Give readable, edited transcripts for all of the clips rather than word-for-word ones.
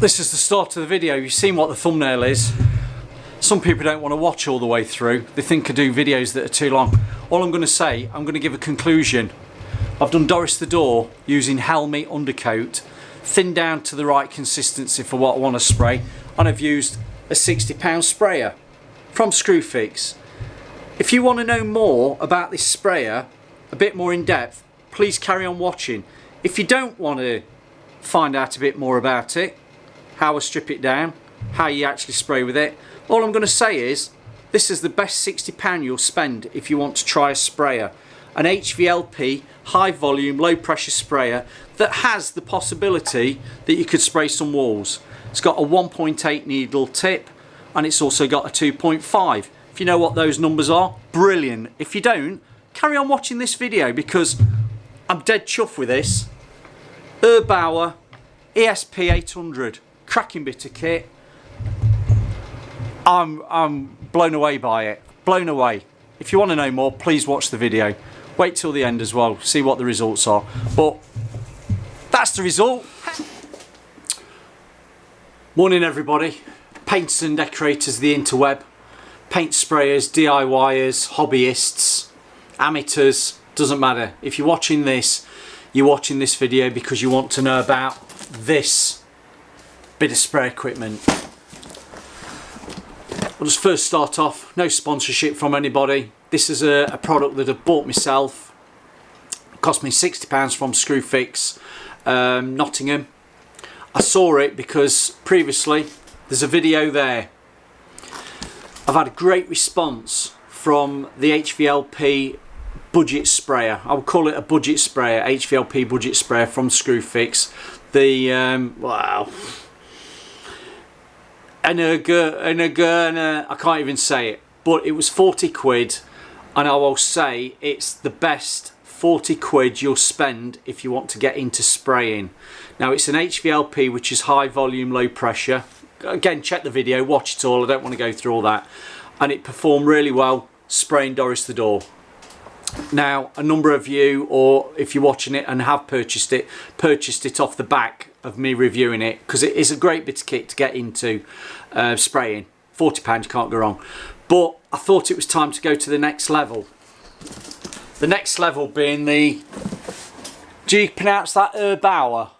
This is the start of the video. You've seen what the thumbnail is. Some people don't want to watch all the way through. They think I do videos that are too long. All I'm going to say, I'm going to give a conclusion. I've done Doris the door using Helmet undercoat, thinned down to the right consistency for what I want to spray, and I've used a £60 sprayer from Screwfix. If you want to know more about this sprayer, a bit more in depth, please carry on watching. If you don't want to find out a bit more about it, how I strip it down, how you actually spray with it, all I'm going to say is this is the best £60 you'll spend if you want to try a sprayer. An HVLP, high volume, low pressure sprayer that has the possibility that you could spray some walls. It's got a 1.8 needle tip and it's also got a 2.5. If you know what those numbers are, brilliant. If you don't, carry on watching this video because I'm dead chuffed with this. Erbauer ESP800, cracking bit of kit. I'm blown away by it, blown away. If you want to know more, please watch the video. Wait till the end as well, see what the results are. But that's the result. Morning everybody, painters and decorators, the interweb, paint sprayers, DIYers, hobbyists, amateurs, doesn't matter. If you're watching this, you're watching this video because you want to know about this bit of spray equipment. I'll just first start off, no sponsorship from anybody. This is a product that I've bought myself. It cost me £60 from Screwfix, Nottingham. I saw it because previously, there's a video there. I've had a great response from the HVLP budget sprayer. I would call it a budget sprayer, HVLP budget sprayer from Screwfix. The, wow. I can't even say it, but it was 40 quid, and I will say it's the best 40 quid you'll spend if you want to get into spraying. Now it's an HVLP, which is high volume, low pressure. Again, check the video, watch it all, I don't want to go through all that. And it performed really well spraying Doris the door. Now, a number of you, or if you're watching it and have purchased it off the back of me reviewing it, because it is a great bit of kit to get into spraying. £40, you can't go wrong. But I thought it was time to go to the next level. The next level being the, do you pronounce that Erbauer?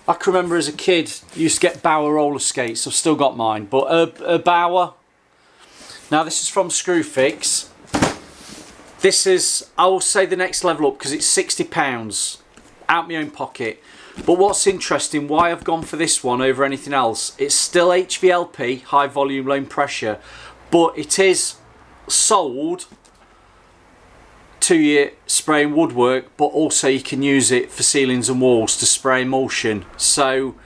I can remember as a kid, you used to get Bauer roller skates. I've still got mine, but Erbauer. Now this is from Screwfix. This is, I will say, the next level up because it's £60 out my own pocket. But what's interesting, why I've gone for this one over anything else, it's still HVLP, high volume, low pressure, but it is sold to you spraying woodwork, but also you can use it for ceilings and walls to spray emulsion. So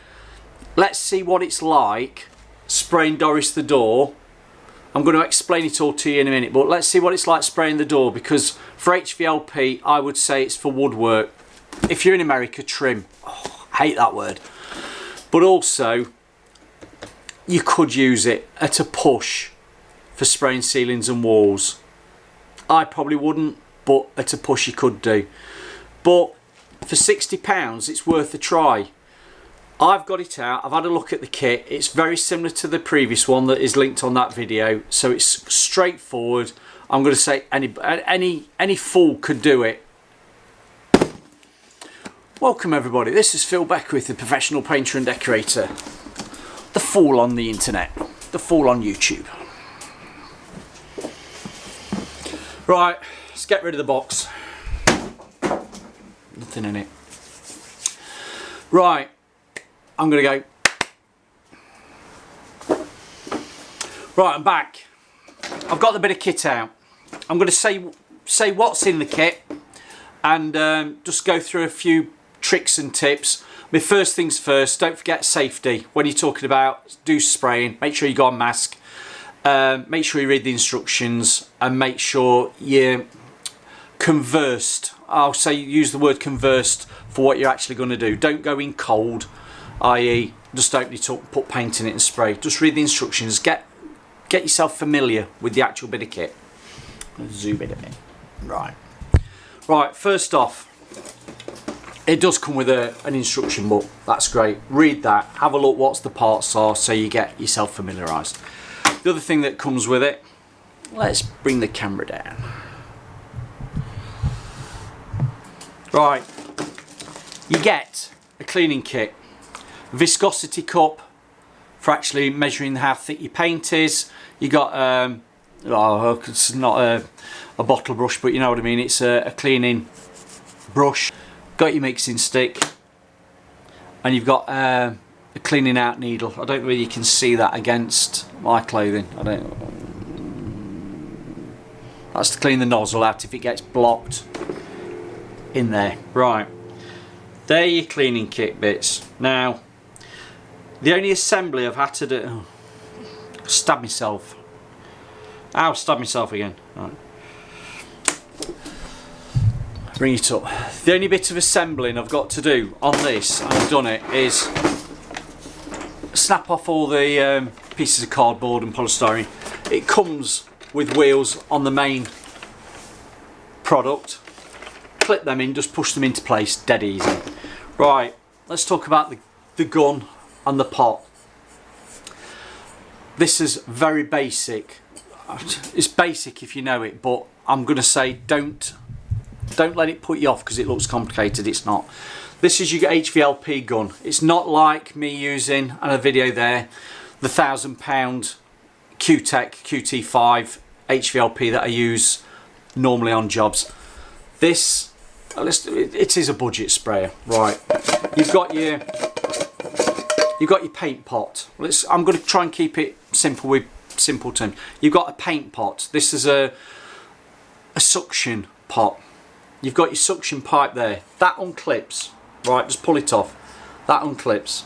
let's see what it's like spraying Doris the door. I'm going to explain it all to you in a minute, but let's see what it's like spraying the door, because for HVLP I would say it's for woodwork. If you're in America, trim. Oh, I hate that word. But also you could use it at a push for spraying ceilings and walls. I probably wouldn't, but at a push you could do. But for £60 it's worth a try. I've got it out, I've had a look at the kit. It's very similar to the previous one that is linked on that video, so it's straightforward. I'm going to say any fool could do it. Welcome everybody, this is Phil Beckwith, the professional painter and decorator. The fool on the internet, the fool on YouTube. Right, let's get rid of the box. Nothing in it. Right. I'm going to go. Right, I'm back. I've got the bit of kit out. I'm going to say what's in the kit and just go through a few tricks and tips. My first things first, don't forget safety. When you're talking about spraying, make sure you got a mask. Make sure you read the instructions and make sure you're conversed. I'll say use the word conversed for what you're actually going to do. Don't go in cold. I.e. just open it up, put paint in it and spray. Just read the instructions. Get yourself familiar with the actual bit of kit. Zoom in a bit. Right. Right, first off, It does come with an instruction book. That's great. Read that, have a look what the parts are so you get yourself familiarised. The other thing that comes with it, let's bring the camera down. Right, you get a cleaning kit, viscosity cup for actually measuring how thick your paint is. You got it's not a bottle brush, but you know what I mean, it's a cleaning brush. Got your mixing stick, and you've got a cleaning out needle. I don't know whether you can see that against my clothing. I don't. That's to clean the nozzle out if it gets blocked in there. Right, there are your cleaning kit bits. Now, the only assembly I've had to do. Oh, stab myself. I'll stab myself again. Right. Bring it up. The only bit of assembling I've got to do on this, and I've done it, is snap off all the pieces of cardboard and polystyrene. It comes with wheels on the main product. Clip them in, just push them into place, dead easy. Right, let's talk about the gun and the pot. This is very basic. It's basic if you know it, but I'm going to say don't let it put you off because it looks complicated. It's not. This is your HVLP gun. It's not like me using, and a video there, the £1,000 Q-Tech QT5 HVLP that I use normally on jobs. This, it is a budget sprayer, right? You've got your paint pot. I'm going to try and keep it simple with simple terms. You've got a paint pot. This is a suction pot. You've got your suction pipe there. That unclips, right? Just pull it off. That unclips.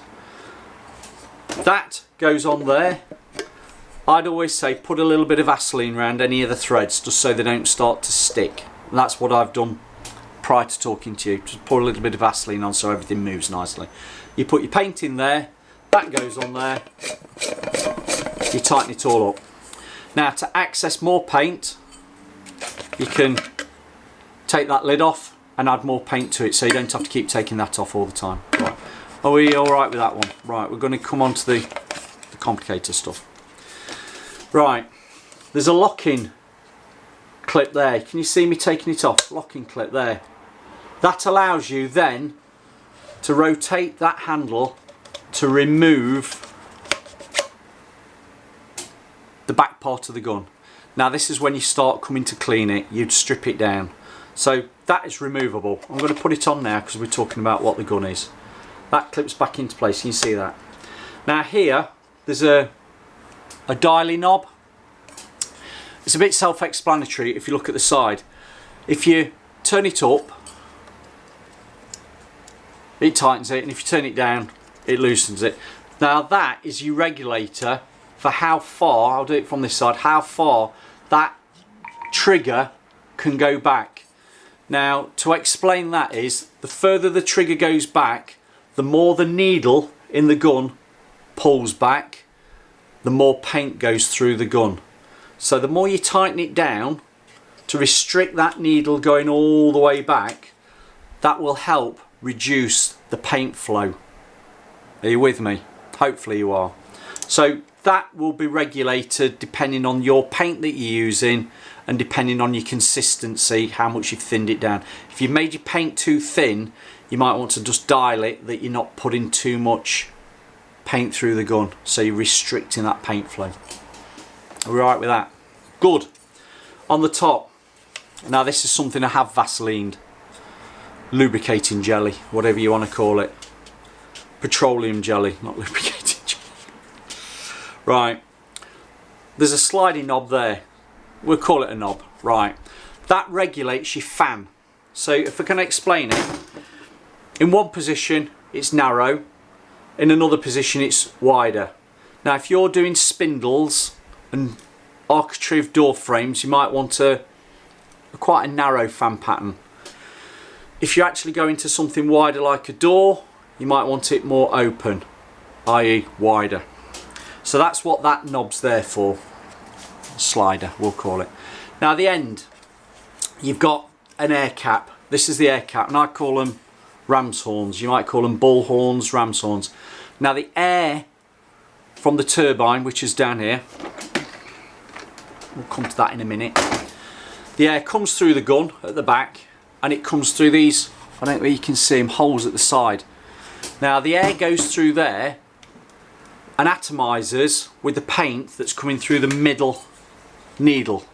That goes on there. I'd always say put a little bit of Vaseline around any of the threads just so they don't start to stick. And that's what I've done prior to talking to you. Just put a little bit of Vaseline on so everything moves nicely. You put your paint in there. That goes on there. You tighten it all up. Now, to access more paint, you can take that lid off and add more paint to it so you don't have to keep taking that off all the time. Right. Are we alright with that one? Right, we're going to come on to the complicated stuff. Right, there's a locking clip there. Can you see me taking it off? Locking clip there. That allows you then to rotate that handle to remove the back part of the gun. Now this is when you start coming to clean it, you'd strip it down. So that is removable. I'm going to put it on now because we're talking about what the gun is. That clips back into place, you can see that. Now here, there's a dialing knob. It's a bit self-explanatory if you look at the side. If you turn it up, it tightens it, and if you turn it down, it loosens it. Now that is your regulator for how far, I'll do it from this side, how far that trigger can go back. Now, to explain that is, the further the trigger goes back, the more the needle in the gun pulls back, the more paint goes through the gun. So the more you tighten it down to restrict that needle going all the way back, that will help reduce the paint flow. Are you with me? Hopefully you are. So that will be regulated depending on your paint that you're using and depending on your consistency, how much you've thinned it down. If you've made your paint too thin, you might want to just dial it that you're not putting too much paint through the gun, so you're restricting that paint flow. Are we alright with that? Good. On the top, now this is something I have Vaselined. Lubricating jelly, whatever you want to call it. Petroleum jelly, not lubricating jelly. Right, there's a sliding knob there. We'll call it a knob. Right, that regulates your fan. So if I can explain it, in one position it's narrow, in another position it's wider. Now if you're doing spindles and architrave door frames, you might want quite a narrow fan pattern. If you actually go into something wider like a door, you might want it more open, i.e. wider. So that's what that knob's there for. Slider, we'll call it. Now the end, you've got an air cap. This is the air cap, and I call them ram's horns. You might call them bull horns, ram's horns. Now the air from the turbine, which is down here, we'll come to that in a minute. The air comes through the gun at the back and it comes through these, I don't know if you can see them, holes at the side. Now the air goes through there and atomises with the paint that's coming through the middle needle.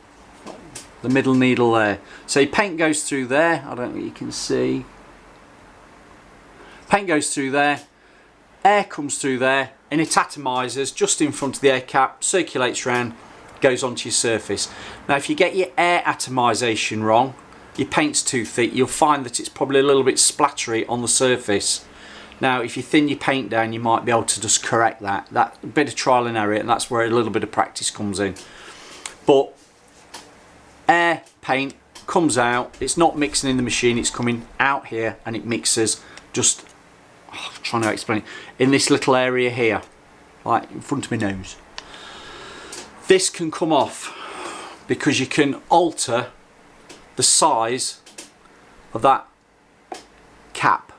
The middle needle there. So your paint goes through there, I don't know if you can see. Paint goes through there, air comes through there and it atomises just in front of the air cap, circulates around, goes onto your surface. Now if you get your air atomisation wrong, your paint's too thick, you'll find that it's probably a little bit splattery on the surface. Now if you thin your paint down, you might be able to just correct that. That's a bit of trial and error, and that's where a little bit of practice comes in. But air paint comes out, it's not mixing in the machine, it's coming out here and it mixes just, I'm trying to explain it, in this little area here, like in front of my nose. This can come off because you can alter the size of that cap,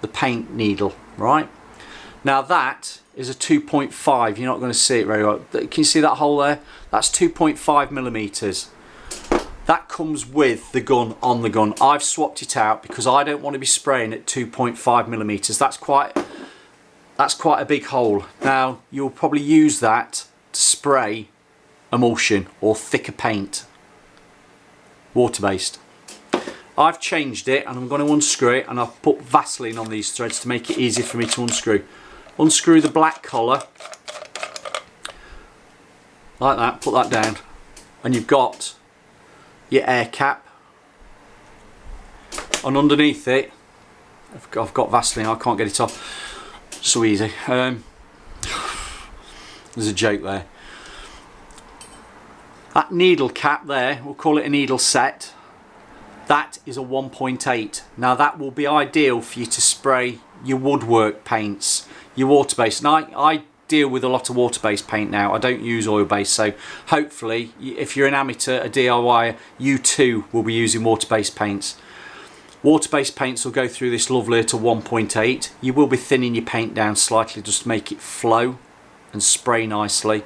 the paint needle, right? Now that is a 2.5, you're not going to see it very well. Can you see that hole there? That's 2.5 millimeters. That comes with the gun, on the gun. I've swapped it out because I don't want to be spraying at 2.5 millimeters. That's quite a big hole. Now you'll probably use that to spray emulsion or thicker paint, water-based. I've changed it and I'm going to unscrew it, and I've put Vaseline on these threads to make it easy for me to unscrew. Unscrew the black collar like that, put that down, and you've got your air cap, and underneath it I've got Vaseline. I can't get it off so easy. There's a joke there. That needle cap there, we'll call it a needle set, that is a 1.8. Now that will be ideal for you to spray your woodwork paints, your water-based. And I deal with a lot of water-based paint now. I don't use oil-based, so hopefully if you're an amateur, a DIY, you too will be using water-based paints. Water-based paints will go through this lovely to 1.8. You will be thinning your paint down slightly just to make it flow and spray nicely.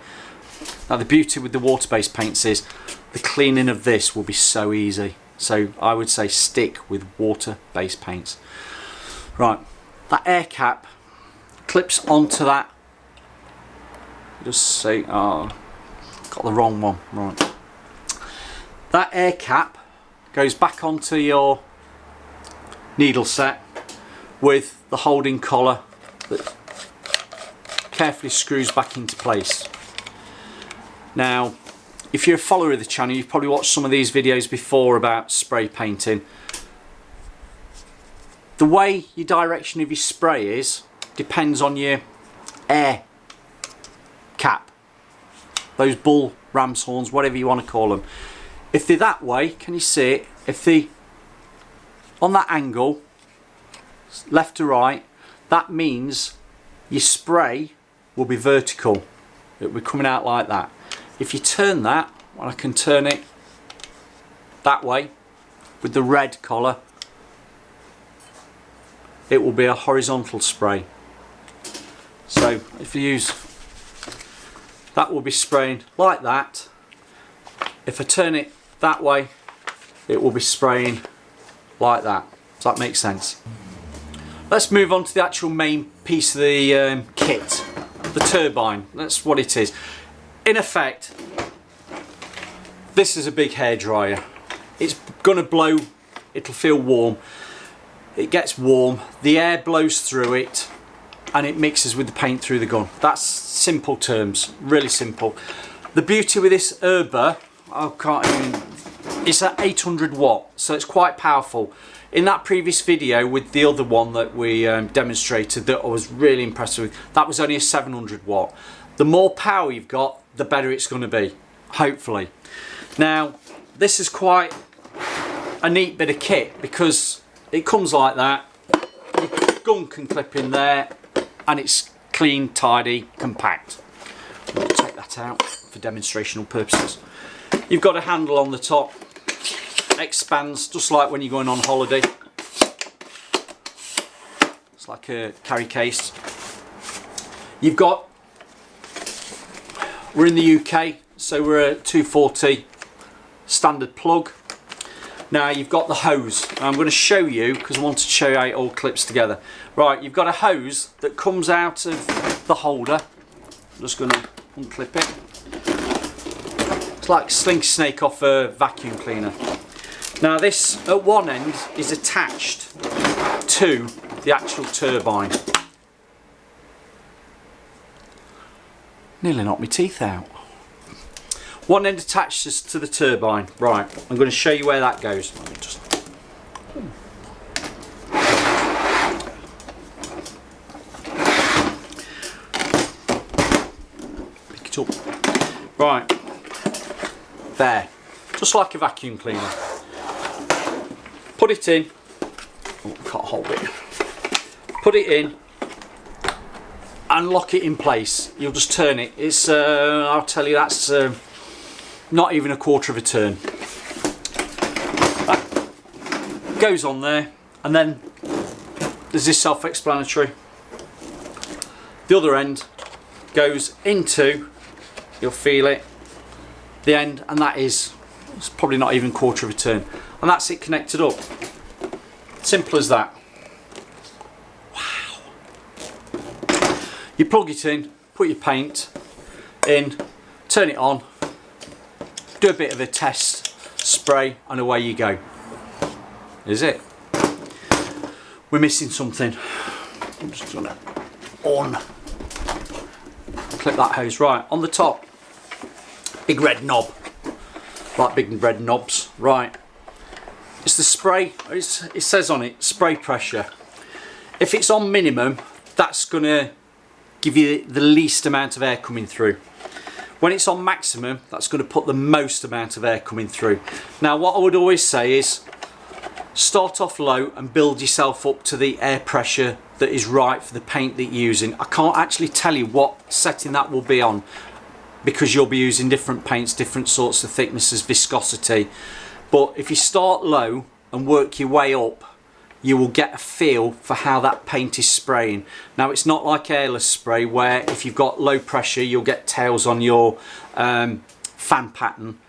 Now the beauty with the water-based paints is the cleaning of this will be so easy. So I would say stick with water-based paints. Right, that air cap clips onto that. Just see, oh, got the wrong one. Right, that air cap goes back onto your needle set with the holding collar that carefully screws back into place. Now if you're a follower of the channel, you've probably watched some of these videos before about spray painting. The way your direction of your spray is depends on your air cap, those bull, ram's horns, whatever you want to call them. If they're that way, can you see it? If they on that angle, left to right, that means your spray will be vertical. It will be coming out like that. If you turn that, well, I can turn it that way with the red collar, it will be a horizontal spray. So if you use that, will be spraying like that. If I turn it that way, it will be spraying like that. Does that make sense? Let's move on to the actual main piece of the kit, the turbine. That's what it is. In effect, this is a big hairdryer. It's gonna blow, it'll feel warm. It gets warm, the air blows through it, and it mixes with the paint through the gun. That's simple terms, really simple. The beauty with this Erbauer, it's at 800 watt, so it's quite powerful. In that previous video with the other one that we demonstrated that I was really impressed with, that was only a 700 watt. The more power you've got, the better it's going to be, hopefully. Now, this is quite a neat bit of kit because it comes like that. Your gun can clip in there and it's clean, tidy, compact. I'm going to take that out for demonstrational purposes. You've got a handle on the top, expands just like when you're going on holiday. like a carry case. You've got, we're in the UK, so we're a 240 standard plug. Now you've got the hose. I'm going to show you, because I want to show you how it all clips together. Right, you've got a hose that comes out of the holder. I'm just going to unclip it. It's like a slinky snake off a vacuum cleaner. Now this at one end is attached to the actual turbine. Nearly knocked my teeth out. One end attaches to the turbine. Right, I'm going to show you where that goes. Just pick it up. Right, there. Just like a vacuum cleaner. Put it in. Oh, can't hold it. Put it in and lock it in place. You'll just turn it. It's I'll tell you, that's not even a quarter of a turn. That goes on there, and then there's this self-explanatory. The other end goes into, you'll feel it, the end, and that is, it's probably not even a quarter of a turn, and that's it connected up. Simple as that. Wow. You plug it in, put your paint in, turn it on, do a bit of a test spray, and away you go. Is it? We're missing something. I'm just gonna clip that hose. Right, on the top, big red knob, like big red knobs. Right, it's the spray. It says on it spray pressure. If it's on minimum, that's gonna give you the least amount of air coming through. When it's on maximum, that's going to put the most amount of air coming through. Now what I would always say is start off low and build yourself up to the air pressure that is right for the paint that you're using. I can't actually tell you what setting that will be on, because you'll be using different paints, different sorts of thicknesses, viscosity. But if you start low and work your way up, you will get a feel for how that paint is spraying. Now it's not like airless spray, where if you've got low pressure you'll get tails on your fan pattern.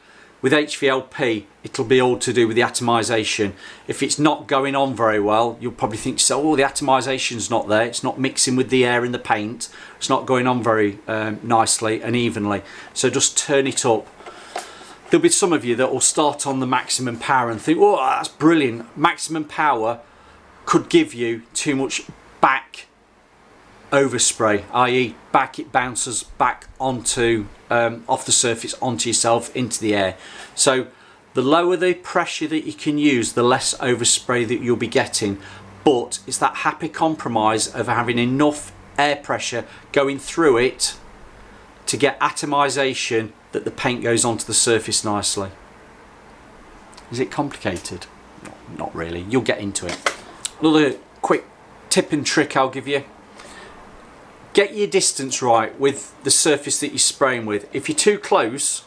With HVLP it'll be all to do with the atomization. If it's not going on very well, you'll probably think, so, oh, the atomization's not there, it's not mixing with the air in the paint, it's not going on very nicely and evenly. So just turn it up. There'll be some of you that will start on the maximum power and think, oh, that's brilliant. Maximum power could give you too much back overspray, i.e. back, it bounces back onto off the surface onto yourself into the air. So the lower the pressure that you can use, the less overspray that you'll be getting. But it's that happy compromise of having enough air pressure going through it to get atomization, that the paint goes onto the surface nicely. Is it complicated? Not really. You'll get into it. Another quick tip and trick I'll give you. Get your distance right with the surface that you're spraying with. If you're too close,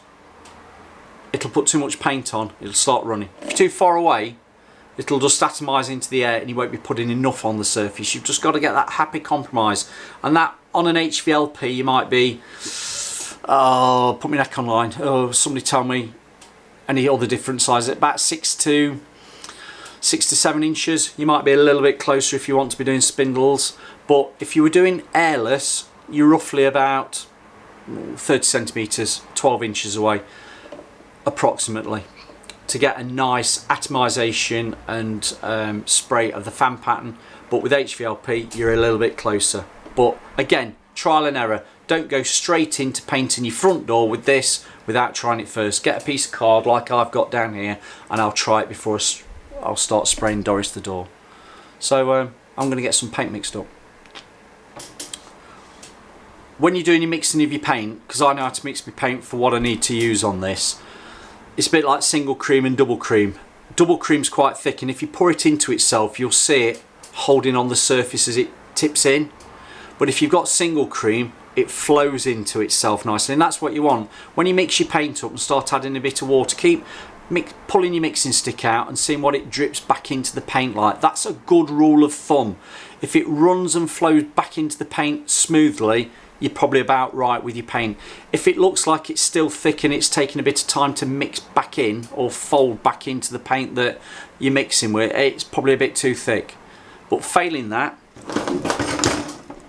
it'll put too much paint on, it'll start running. If you're too far away, it'll just atomise into the air and you won't be putting enough on the surface. You've just got to get that happy compromise. And that, on an HVLP, you might be, oh, put my neck online, oh, somebody tell me any other different sizes, about 6 to 7 inches. You might be a little bit closer if you want to be doing spindles, but if you were doing airless, you're roughly about 30 centimeters, 12 inches away approximately, to get a nice atomization and spray of the fan pattern. But with HVLP you're a little bit closer. But again, trial and error. Don't go straight into painting your front door with this without trying it first. Get a piece of card like I've got down here and I'll try it before I'll start spraying Doris the door. So I'm going to get some paint mixed up. When you're doing your mixing of your paint, because I know how to mix my paint for what I need to use on this, it's a bit like single cream and double cream. Double cream's quite thick, and if you pour it into itself you'll see it holding on the surface as it tips in. But if you've got single cream, it flows into itself nicely, and that's what you want. When you mix your paint up and start adding a bit of water, keep pulling your mixing stick out and seeing what it drips back into the paint like. That's a good rule of thumb. If it runs and flows back into the paint smoothly, you're probably about right with your paint. If it looks like it's still thick and it's taking a bit of time to mix back in or fold back into the paint that you're mixing with, it's probably a bit too thick. But failing that,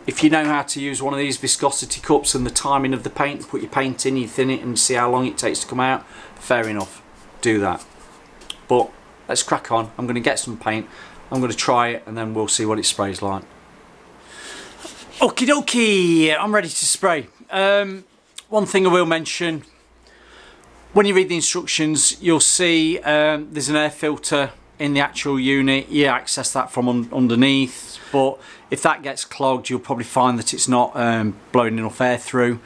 if you know how to use one of these viscosity cups and the timing of the paint, put your paint in, you thin it and see how long it takes to come out, fair enough, do that. But let's crack on. I'm going to get some paint, I'm going to try it, and then we'll see what it sprays like. Okie dokie, I'm ready to spray. One thing I will mention, when you read the instructions, you'll see there's an air filter in the actual unit. You access that from underneath, but if that gets clogged, you'll probably find that it's not blowing enough air through.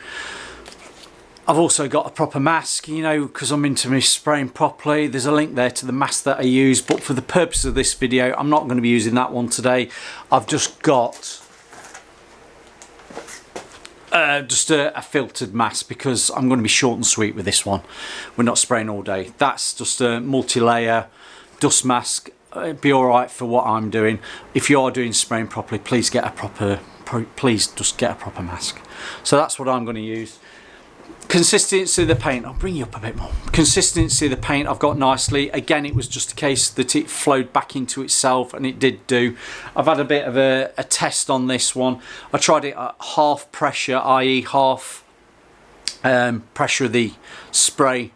I've also got a proper mask, you know, because I'm into me spraying properly. There's a link there to the mask that I use, but for the purpose of this video, I'm not going to be using that one today. I've just got a filtered mask because I'm going to be short and sweet with this one. We're not spraying all day. That's just a multi-layer dust mask. It'd be all right for what I'm doing. If you are doing spraying properly, please get a proper, please just get a proper mask. So that's what I'm going to use. Consistency of the paint, I'll bring you up a bit more. Consistency of the paint I've got nicely. Again, it was just a case that it flowed back into itself, and it did do. I've had a bit of a test on this one. I tried it at half pressure, i.e. half pressure of the spray.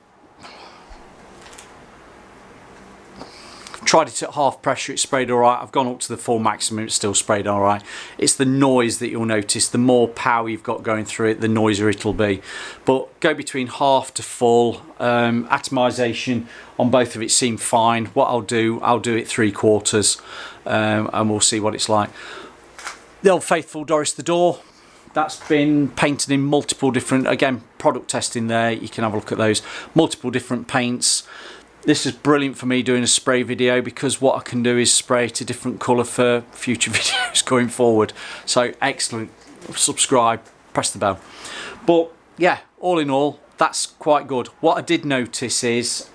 Tried it at half pressure, it sprayed alright. I've gone up to the full maximum, it's still sprayed alright. It's the noise that you'll notice. The more power you've got going through it, the noisier it'll be. But go between half to full. Atomization on both of it seem fine. What I'll do it 3/4, and we'll see what it's like. The old faithful Doris the Door, that's been painted in multiple different, again, product testing there, you can have a look at those. Multiple different paints. This is brilliant for me doing a spray video, because what I can do is spray it a different colour for future videos going forward. So excellent. Subscribe, press the bell. But yeah, all in all, that's quite good. What I did notice is,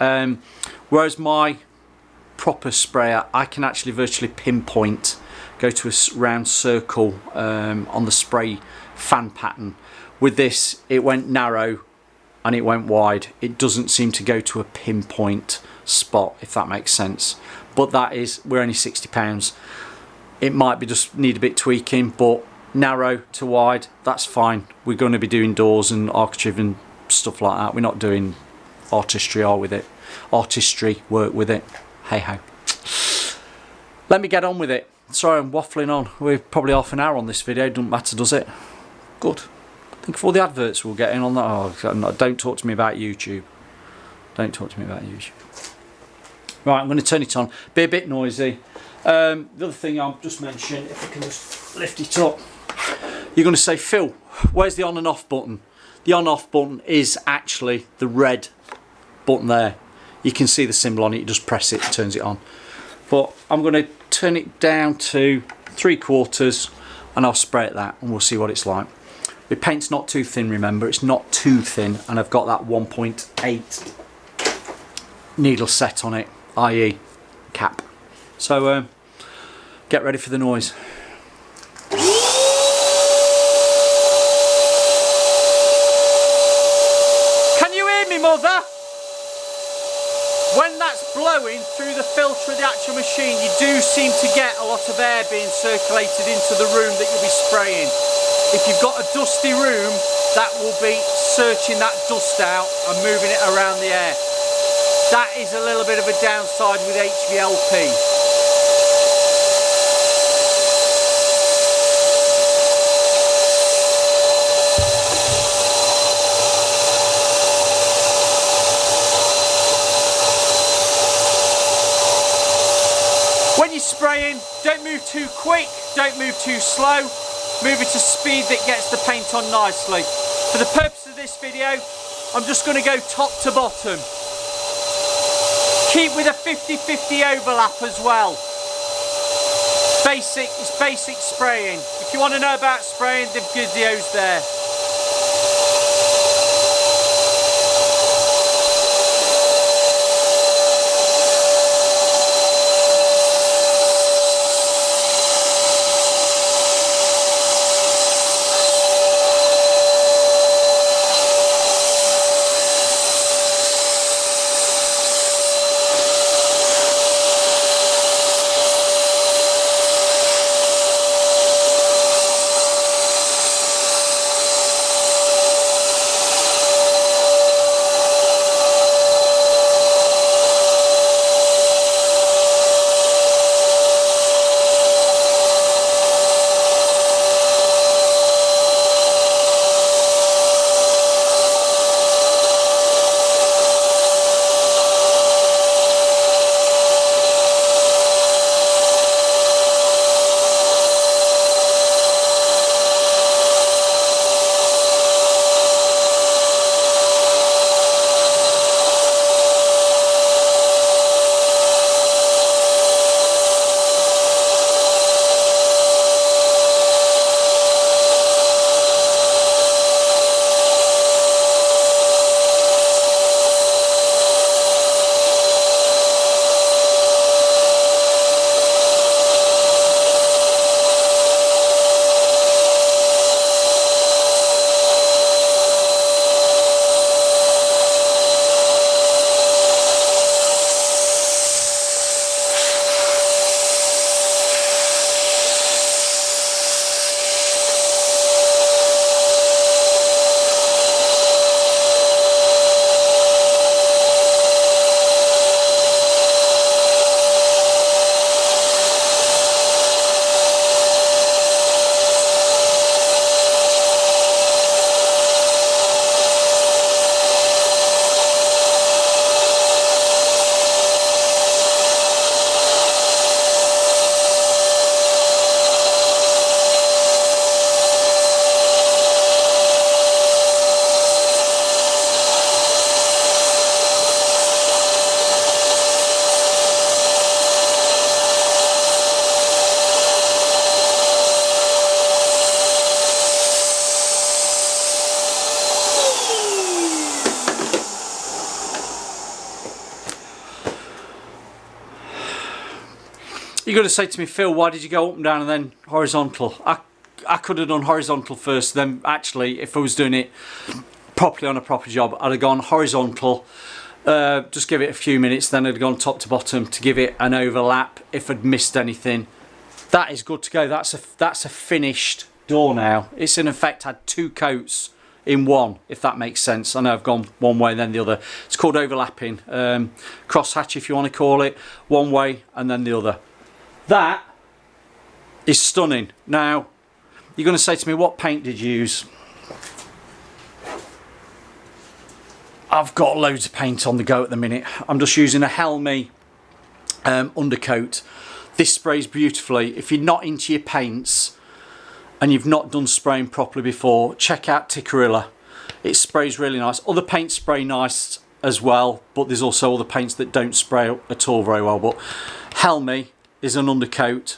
whereas my proper sprayer, I can actually virtually pinpoint, go to a round circle on the spray fan pattern. With this, it went narrow and it went wide. It doesn't seem to go to a pinpoint spot, if that makes sense. But that is, we're only £60. It might be just need a bit tweaking, but narrow to wide, that's fine. We're going to be doing doors and architrave and stuff like that. We're not doing artistry with it. Artistry work with it. Hey ho. Let me get on with it. Sorry, I'm waffling on. We're probably half an hour on this video. Doesn't matter, does it? Good. Think of all the adverts we'll get in on that. Oh, don't talk to me about YouTube. Don't talk to me about YouTube. Right, I'm going to turn it on. Be a bit noisy. The other thing I'll just mention, if I can just lift it up. You're going to say, Phil, where's the on and off button? The on off button is actually the red button there. You can see the symbol on it. You just press it, it turns it on. But I'm going to turn it down to 3/4 and I'll spray it that, and we'll see what it's like. The paint's not too thin, remember, it's not too thin, and I've got that 1.8 needle set on it, i.e. cap. So get ready for the noise. Can you hear me, mother? When that's blowing through the filter of the actual machine, you do seem to get a lot of air being circulated into the room that you'll be spraying. If you've got a dusty room, that will be searching that dust out and moving it around the air. That is a little bit of a downside with HVLP. When you're spraying, don't move too quick, don't move too slow. Move it to speed that gets the paint on nicely. For the purpose of this video, I'm just going to go top to bottom. Keep with a 50-50 overlap as well. It's basic spraying. If you want to know about spraying, the video's there. You're going to say to me, Phil, why did you go up and down and then horizontal? I could have done horizontal first, then actually, if I was doing it properly on a proper job, I'd have gone horizontal, just give it a few minutes, then I'd have gone top to bottom to give it an overlap if I'd missed anything. That is good to go. That's a finished door now. It's in effect had 2 coats in one, if that makes sense. I know I've gone one way and then the other. It's called overlapping, crosshatch if you want to call it, one way and then the other. That is stunning. Now, you're going to say to me, what paint did you use? I've got loads of paint on the go at the minute. I'm just using a Helmi undercoat. This sprays beautifully. If you're not into your paints and you've not done spraying properly before, check out Tickerilla. It sprays really nice. Other paints spray nice as well, but there's also other paints that don't spray at all very well. But Helmi is an undercoat.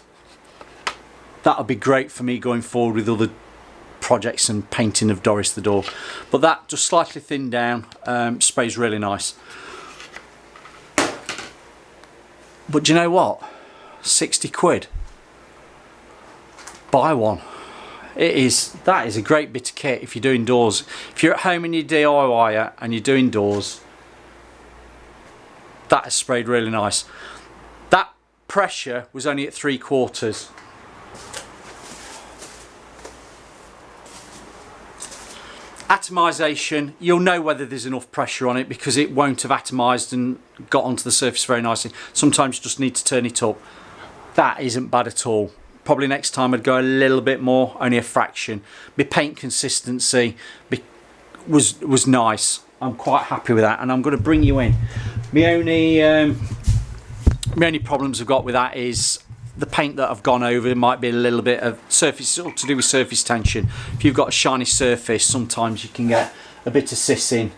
That'll be great for me going forward with other projects and painting of Doris the door. But that just slightly thinned down, sprays really nice. But do you know what? 60 quid. Buy one. That is a great bit of kit if you're doing doors. If you're at home and you're DIY and you're doing doors, that is sprayed really nice. That pressure was only at 3/4. Atomisation, you'll know whether there's enough pressure on it because it won't have atomised and got onto the surface very nicely. Sometimes you just need to turn it up. That isn't bad at all. Probably next time I'd go a little bit more, only a fraction. My paint consistency was nice. I'm quite happy with that, and I'm going to bring you in. My only problems I've got with that is the paint that I've gone over might be a little bit of surface, all to do with surface tension. If you've got a shiny surface, sometimes you can get a bit of sissing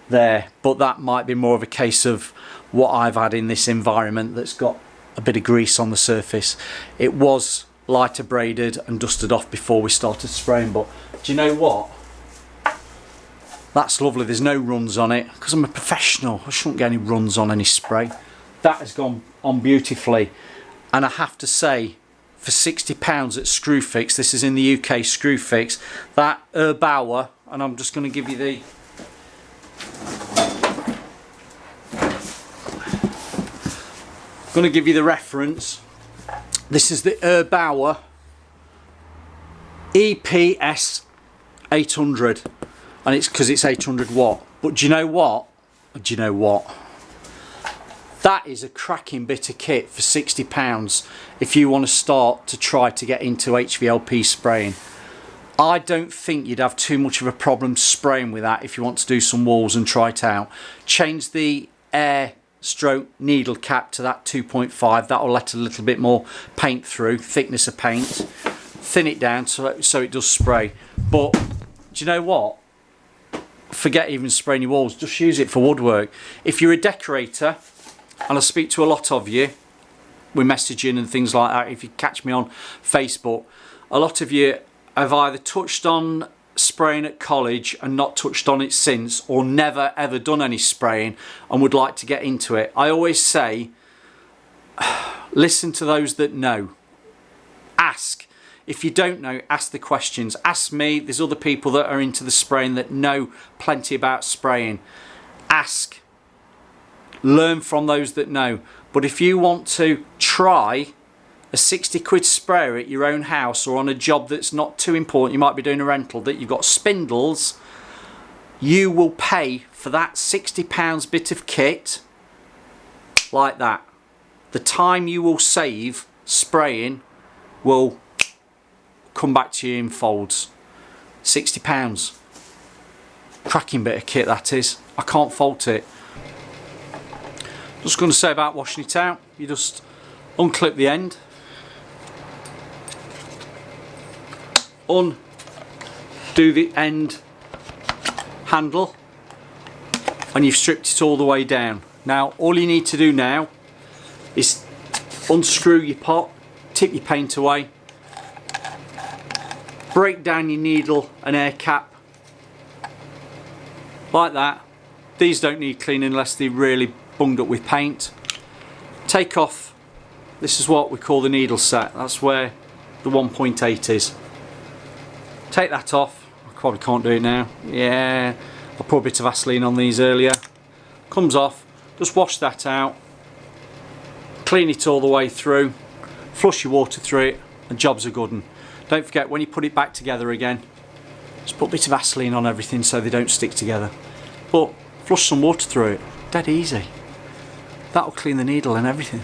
there, but that might be more of a case of what I've had in this environment that's got a bit of grease on the surface. It was lighter braided and dusted off before we started spraying, but do you know what? That's lovely. There's no runs on it because I'm a professional. I shouldn't get any runs on any spray. That has gone on beautifully. And I have to say, for £60 at Screwfix, this is in the UK, Screwfix, that Erbauer, and I'm just going to give you the... reference. This is the Erbauer ESP800, and it's because it's 800 watt. But do you know what? That is a cracking bit of kit for £60 if you want to start to try to get into HVLP spraying. I don't think you'd have too much of a problem spraying with that if you want to do some walls and try it out. Change the air stroke needle cap to that 2.5. That'll let a little bit more paint through, thickness of paint. Thin it down so it does spray. But do you know what? Forget even spraying your walls, just use it for woodwork. If you're a decorator, and I speak to a lot of you, we're messaging and things like that, if you catch me on Facebook, a lot of you have either touched on spraying at college and not touched on it since, or never ever done any spraying and would like to get into it. I always say, listen to those that know. Ask. If you don't know, ask the questions. Ask me. There's other people that are into the spraying that know plenty about spraying. Ask. Learn from those that know. But if you want to try a 60 quid sprayer at your own house or on a job that's not too important, you might be doing a rental, that you've got spindles, you will pay for that £60 bit of kit like that. The time you will save spraying will come back to you in folds. £60. Cracking bit of kit that is. I can't fault it. Just going to say about washing it out, you just unclip the end, undo the end handle, and you've stripped it all the way down. Now all you need to do now is unscrew your pot, tip your paint away, break down your needle and air cap like that. These don't need cleaning unless they're really bunged up with paint. Take off this is what we call the needle set. That's where the 1.8 is. Take that off. I probably can't do it now. Yeah, I put a bit of Vaseline on these earlier. Comes off. Just wash that out. Clean it all the way through. Flush your water through it, and jobs are good. And don't forget, when you put it back together again, just put a bit of Vaseline on everything so they don't stick together. But flush some water through it. Dead easy. That'll clean the needle and everything.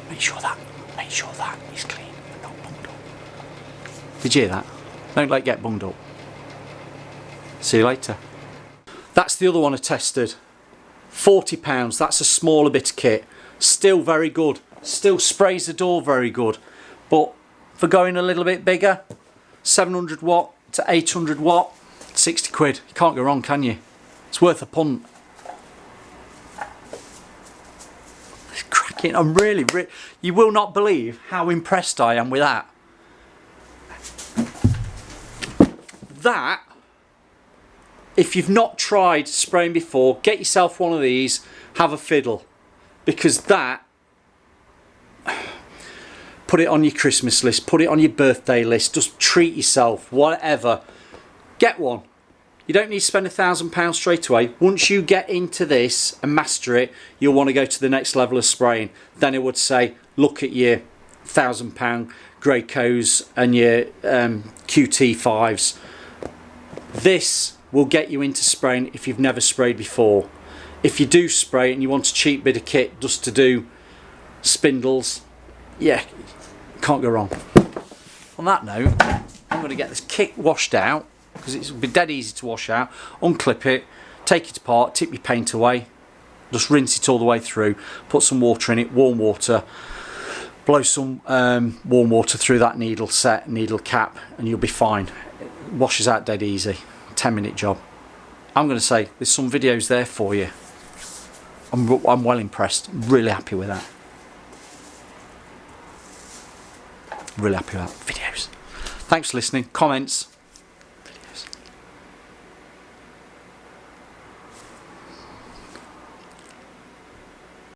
Make sure that is clean and not bunged up. Did you hear that? Don't let it get bunged up. See you later. That's the other one I tested. £40. That's a smaller bit of kit. Still very good. Still sprays the door very good. But for going a little bit bigger, 700 watt to 800 watt, 60 quid. You can't go wrong, can you? It's worth a punt. It's cracking. I'm really, you will not believe how impressed I am with that. That, if you've not tried spraying before, get yourself one of these, have a fiddle. Because that, put it on your Christmas list, put it on your birthday list, just treat yourself, whatever. Get one. You don't need to spend £1,000 straight away. Once you get into this and master it, you'll want to go to the next level of spraying. Then it would say, look at your £1,000 Greyco's and your QT5s. This will get you into spraying if you've never sprayed before. If you do spray and you want a cheap bit of kit just to do spindles, yeah, can't go wrong. On that note, I'm going to get this kit washed out, because it'll be dead easy to wash out. Unclip it, take it apart, tip your paint away, just rinse it all the way through, put some water in it, warm water, blow some warm water through that needle set, needle cap, and you'll be fine. It washes out dead easy. 10-minute job. I'm going to say there's some videos there for you. I'm well impressed. Really happy with that. Really happy with that. Videos. Thanks for listening. Comments.